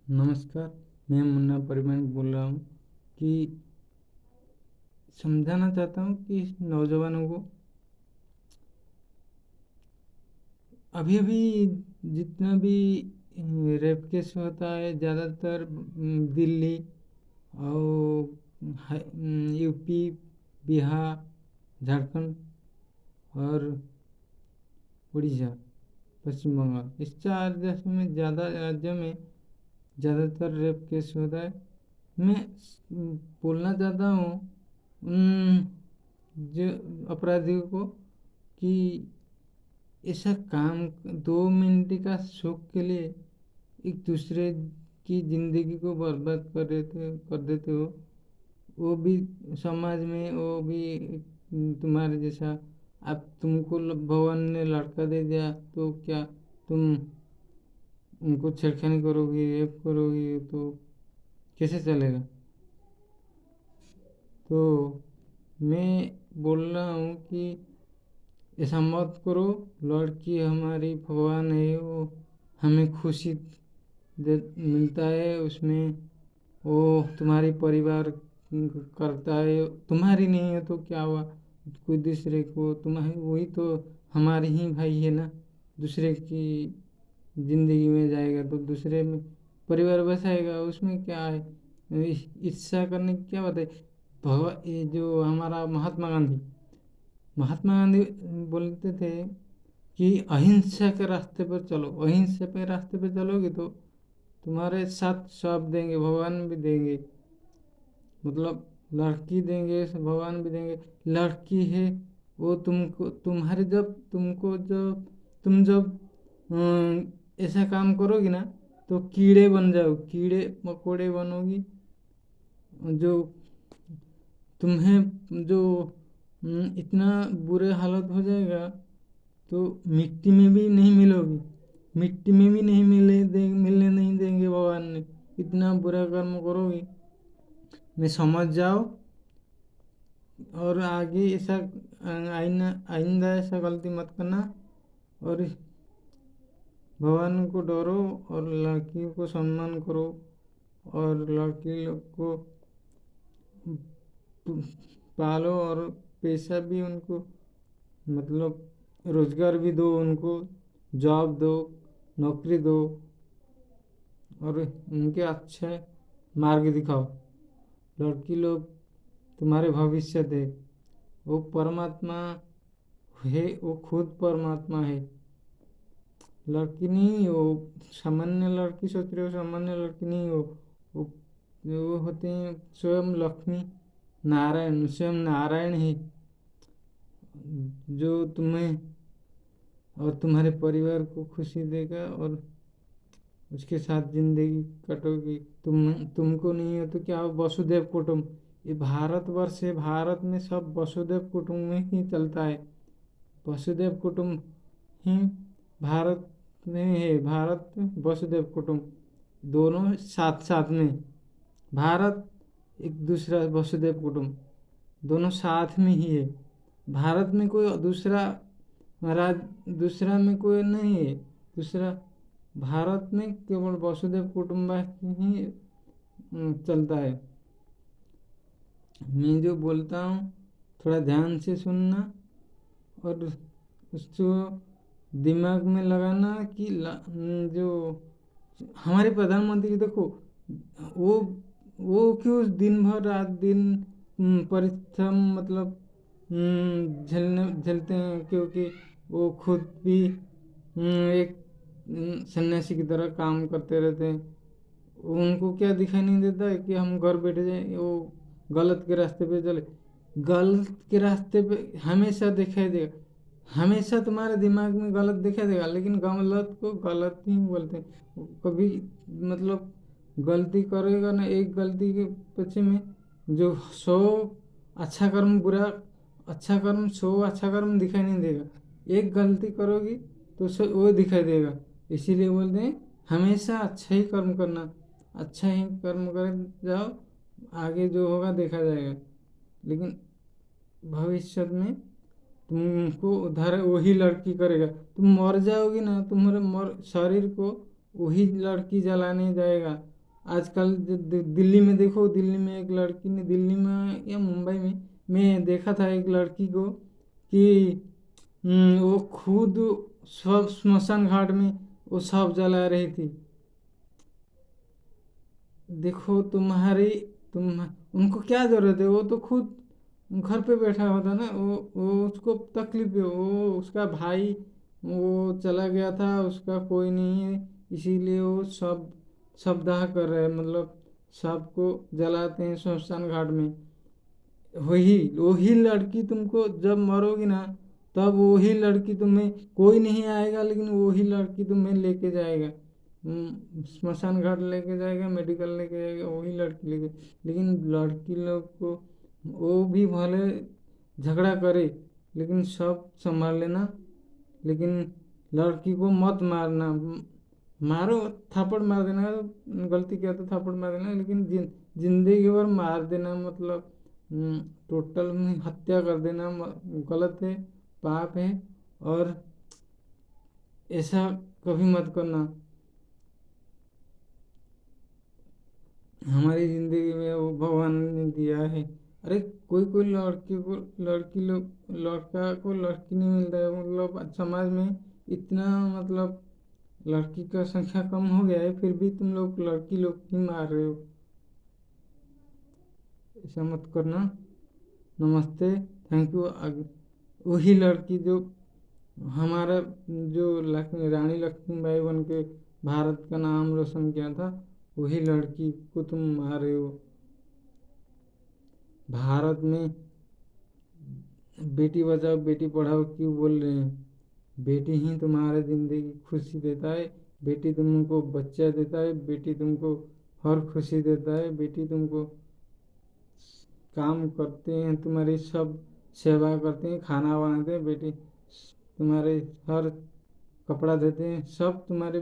नमस्कार। मैं मुन्ना परिमल बोल रहा हूँ कि समझाना चाहता हूँ कि नौजवानों को अभी अभी जितना भी रेप केस होता है ज़्यादातर दिल्ली और यूपी, बिहार, झारखंड और उड़ीसा, पश्चिम बंगाल, इस चार देशों में ज़्यादा राज्यों में ज़्यादातर रेप केस होता है। मैं बोलना चाहता हूँ उन जो अपराधियों को कि ऐसा काम 2 मिनट का सुख के लिए एक दूसरे की जिंदगी को बर्बाद कर देते हो। वो भी समाज में, वो भी तुम्हारे जैसा। अब तुमको भगवान ने लड़का दे दिया तो क्या तुम उनको छेड़खानी करोगी, रेप करोगी, तो कैसे चलेगा? तो मैं बोल रहा हूँ कि ऐसा मत करो। लड़की हमारी भगवान है, वो हमें खुशी दे मिलता है उसमें। वो तुम्हारी परिवार करता है, तुम्हारी नहीं है तो क्या हुआ? कोई दूसरे को तुम्हारी, वही तो हमारी ही भाई है ना। दूसरे की जिंदगी में जाएगा तो दूसरे में परिवार बसाएगा, उसमें क्या है? ईर्ष्या करने की क्या बात है? ये जो हमारा महात्मा गांधी बोलते थे कि अहिंसा के रास्ते पर चलो। अहिंसा पे रास्ते पे चलोगे तो तुम्हारे साथ सब देंगे, भगवान भी देंगे। मतलब लड़की देंगे, भगवान भी देंगे। लड़की है वो तुमको, तुम्हारे जब तुमको जब तुम जब ऐसा काम करोगी ना तो कीड़े बन जाओ, कीड़े मकोड़े बनोगी। जो तुम्हें जो इतना बुरे हालत हो जाएगा तो मिट्टी में भी नहीं मिलोगी। मिट्टी में भी नहीं मिलने नहीं देंगे भगवान ने। इतना बुरा कर्म करोगे, मैं समझ जाओ। और आगे ऐसा आइंदा ऐसा गलती मत करना। और भगवान को डरो और लड़कियों को सम्मान करो। और लड़की लोग को पालो और पैसा भी उनको, मतलब रोजगार भी दो उनको, जॉब दो, नौकरी दो और उनके अच्छे मार्ग दिखाओ। लड़की लोग तुम्हारे भविष्य थे। वो परमात्मा है, वो खुद परमात्मा है। लड़की नहीं हो, सामान्य लड़की सोच रहे हो, सामान्य लड़की नहीं हो। वो वो होते हैं स्वयं लक्ष्मी नारायण, स्वयं नारायण ही, जो तुम्हें और तुम्हारे परिवार को खुशी देगा और उसके साथ जिंदगी कटोगी। तुमको नहीं हो तो क्या हो? वसुदेव कुटुंब, ये भारतवर्ष है, भारत में सब वसुदेव कुटुंब में ही चलता है। वसुदेव कुटुंब ही भारत में है। भारत वसुदेव कुटुंब दोनों साथ साथ में। भारत एक दूसरा वसुदेव कुटुंब दोनों साथ में ही है। भारत में कोई दूसरा राज, दूसरा में कोई नहीं है। दूसरा भारत में केवल वसुदेव कुटुंबकम ही चलता है। मैं जो बोलता हूँ थोड़ा ध्यान से सुनना और उसको दिमाग में लगाना कि जो हमारे प्रधानमंत्री देखो, वो वो क्यों दिन भर रात दिन परिश्रम, मतलब झेलते हैं, क्योंकि वो खुद भी एक सन्यासी की तरह काम करते रहते हैं। उनको क्या दिखाई नहीं देता है कि हम घर बैठे जाए, वो गलत के रास्ते पे चले। गलत के रास्ते पे हमेशा दिखाई देगा, हमेशा तुम्हारे दिमाग में गलत दिखाई देगा, लेकिन गलत को गलत ही बोलते हैं कभी। मतलब गलती करेगा ना, एक गलती के पीछे में जो 100 अच्छा कर्म, बुरा अच्छा कर्म, 100 अच्छा कर्म दिखाई नहीं देगा। एक गलती करोगी तो वो दिखाई देगा। इसीलिए बोलते हैं हमेशा अच्छा ही कर्म करना, अच्छा ही कर्म कर जाओ, आगे जो होगा देखा जाएगा। लेकिन भविष्य में तुमको उधार वही लड़की करेगा। तुम मर जाओगी ना, तुम्हारे शरीर को वही लड़की जलाने जाएगा आजकल दिल्ली में देखो, दिल्ली में एक लड़की ने, दिल्ली में या मुंबई में मैं देखा था एक लड़की को कि वो खुद सब स्मशान घाट में वो सब जला रही थी। देखो तुम्हारी, तुम उनको क्या जरूरत है, वो तो खुद घर पे बैठा होता ना, वो उसको तकलीफ है, वो उसका भाई वो चला गया था, उसका कोई नहीं है, इसीलिए वो सब दाह कर रहे हैं, मतलब सबको जलाते हैं शमशान घाट में। वही वही लड़की तुमको जब मरोगी ना, तब वही लड़की तुम्हें, कोई नहीं आएगा लेकिन वही लड़की तुम्हें लेके जाएगा, स्मशान घाट लेके जाएगा, मेडिकल लेके जाएगा, वही लड़की लेके। लेकिन लड़की लोग को, वो भी भले झगड़ा करे लेकिन सब संभाल लेना, लेकिन लड़की को मत मारना। मारो, थप्पड़ मार देना, गलती किया तो थप्पड़ मार देना, लेकिन जिंदगी भर मार देना, मतलब टोटल में हत्या कर देना गलत है, पाप है। और ऐसा कभी मत करना। हमारी जिंदगी में वो भगवान ने दिया है। अरे कोई कोई लड़की को, लड़की लोग, लड़का को लड़की नहीं मिलता है, मतलब समाज में इतना, मतलब लड़की का संख्या कम हो गया है, फिर भी तुम लोग लड़की लोग ही मार रहे हो। ऐसा मत करना। नमस्ते, थैंक यू। वही लड़की जो हमारा, जो लक्ष्मी, रानी लक्ष्मीबाई बन के भारत का नाम रोशन किया था, वही लड़की को तुम मार रहे हो। भारत में बेटी बचाओ बेटी पढ़ाओ क्यों बोल रहे हैं? बेटी ही तुम्हारे ज़िंदगी खुशी देता है, बेटी तुमको बच्चा देता है, बेटी तुमको हर खुशी देता है, बेटी तुमको काम करते हैं, तुम्हारी सब सेवा करते हैं, खाना बनाते हैं, बेटी तुम्हारे हर कपड़ा देते हैं, सब तुम्हारे